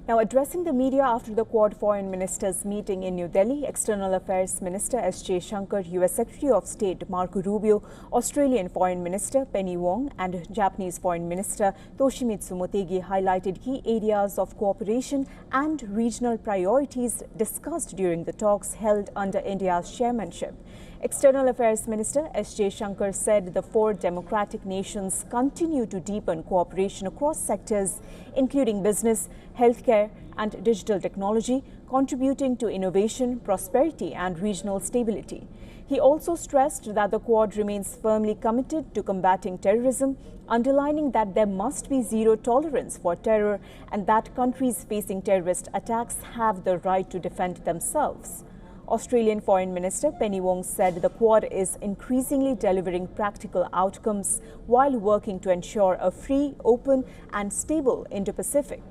Now, addressing the media after the Quad Foreign Ministers meeting in New Delhi, External Affairs Minister S. Jaishankar, US Secretary of State Marco Rubio, Australian Foreign Minister Penny Wong and Japanese Foreign Minister Toshimitsu Motegi highlighted key areas of cooperation and regional priorities discussed during the talks held under India's chairmanship. External Affairs Minister S. Jaishankar said the four democratic nations continue to deepen cooperation across sectors, including business, healthcare and digital technology, contributing to innovation, prosperity and regional stability. He also stressed that the Quad remains firmly committed to combating terrorism, underlining that there must be zero tolerance for terror and that countries facing terrorist attacks have the right to defend themselves. Australian Foreign Minister Penny Wong said the Quad is increasingly delivering practical outcomes while working to ensure a free, open and stable Indo-Pacific.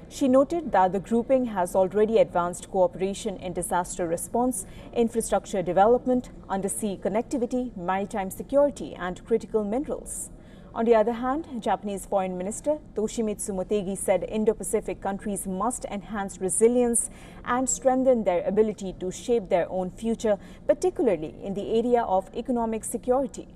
She noted that the grouping has already advanced cooperation in disaster response, infrastructure development, undersea connectivity, maritime security and critical minerals. On the other hand, Japanese Foreign Minister Toshimitsu Motegi said Indo-Pacific countries must enhance resilience and strengthen their ability to shape their own future, particularly in the area of economic security.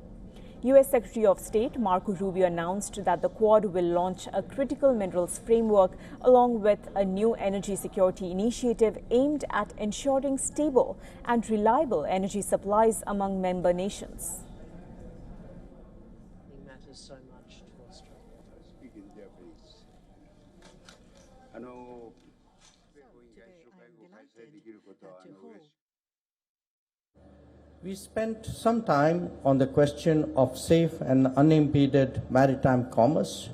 US Secretary of State Marco Rubio announced that the Quad will launch a critical minerals framework along with a new energy security initiative aimed at ensuring stable and reliable energy supplies among member nations. So much to Australia. Speak in Japanese. We spent some time on the question of safe and unimpeded maritime commerce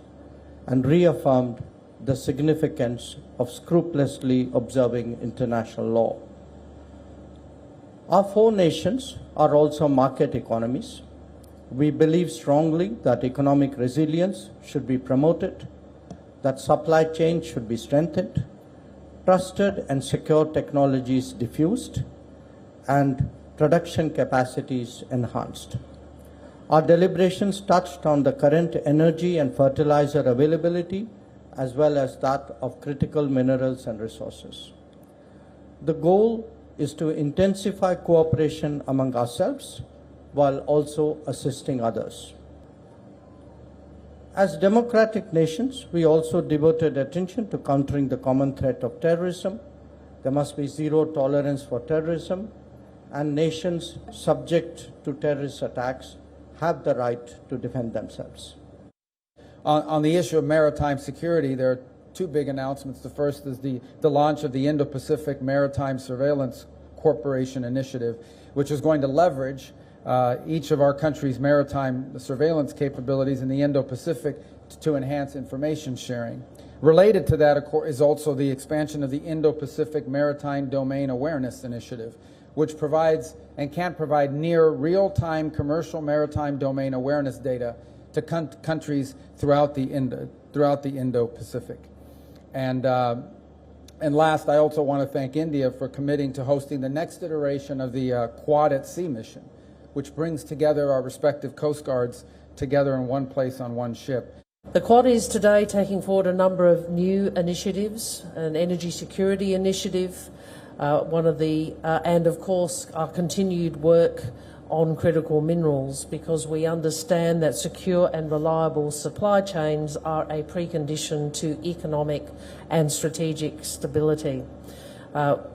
and reaffirmed the significance of scrupulously observing international law. Our four nations are also market economies. We believe strongly that economic resilience should be promoted, that supply chains should be strengthened, trusted and secure technologies diffused, and production capacities enhanced. Our deliberations touched on the current energy and fertilizer availability, as well as that of critical minerals and resources. The goal is to intensify cooperation among ourselves, while also assisting others. As democratic nations, we also devoted attention to countering the common threat of terrorism. There must be zero tolerance for terrorism, and nations subject to terrorist attacks have the right to defend themselves. On the issue of maritime security, there are two big announcements. The first is the launch of the Indo-Pacific Maritime Surveillance Corporation Initiative, which is going to leverage each of our country's maritime surveillance capabilities in the Indo-Pacific to enhance information sharing. Related to that, of course, is also the expansion of the Indo-Pacific Maritime Domain Awareness Initiative, which provides and can provide near real-time commercial maritime domain awareness data to countries throughout the Indo-Pacific. And last, I also want to thank India for committing to hosting the next iteration of the Quad at Sea mission, which brings together our respective Coast Guards together in one place on one ship. The Quad is today taking forward a number of new initiatives, an energy security initiative, and of course our continued work on critical minerals, because we understand that secure and reliable supply chains are a precondition to economic and strategic stability.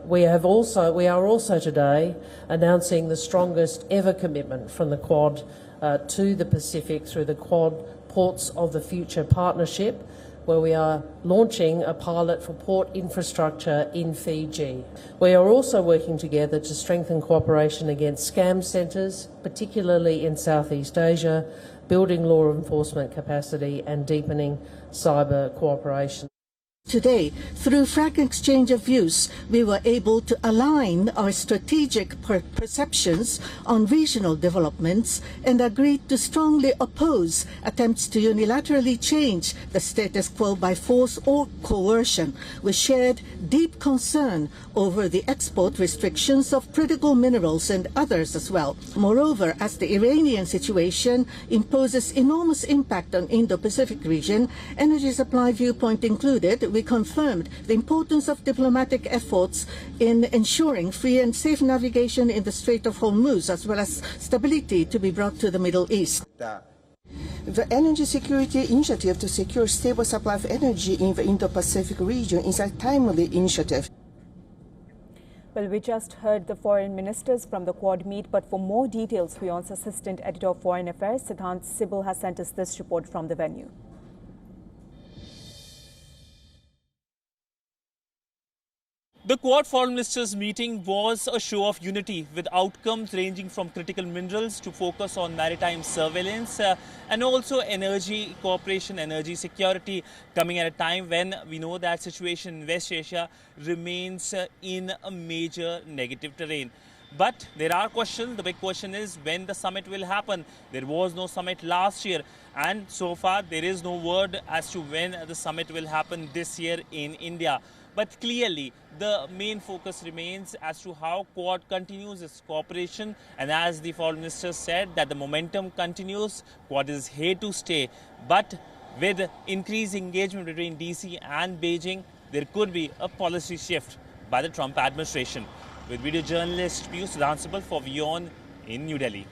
We are also today announcing the strongest ever commitment from the Quad to the Pacific through the Quad Ports of the Future Partnership, where we are launching a pilot for port infrastructure in Fiji. We are also working together to strengthen cooperation against scam centres, particularly in Southeast Asia, building law enforcement capacity and deepening cyber cooperation. Today, through frank exchange of views, we were able to align our strategic perceptions on regional developments and agreed to strongly oppose attempts to unilaterally change the status quo by force or coercion. We shared deep concern over the export restrictions of critical minerals and others as well. Moreover, as the Iranian situation imposes enormous impact on Indo-Pacific region, energy supply viewpoint included, we confirmed the importance of diplomatic efforts in ensuring free and safe navigation in the Strait of Hormuz, as well as stability to be brought to the Middle East. The Energy Security Initiative to secure stable supply of energy in the Indo-Pacific region is a timely initiative. Well, we just heard the foreign ministers from the Quad meet, but for more details, WION's Assistant Editor of Foreign Affairs, Siddhant Sibal, has sent us this report from the venue. The Quad Foreign Ministers meeting was a show of unity with outcomes ranging from critical minerals to focus on maritime surveillance and also energy cooperation, energy security, coming at a time when we know that situation in West Asia remains in a major negative terrain. But there are questions. The big question is when the summit will happen. There was no summit last year, and so far there is no word as to when the summit will happen this year in India. But clearly, the main focus remains as to how Quad continues its cooperation. And as the foreign minister said, that the momentum continues. Quad is here to stay. But with increased engagement between DC and Beijing, there could be a policy shift by the Trump administration. With video journalist Siddhant Sibal for WION in New Delhi.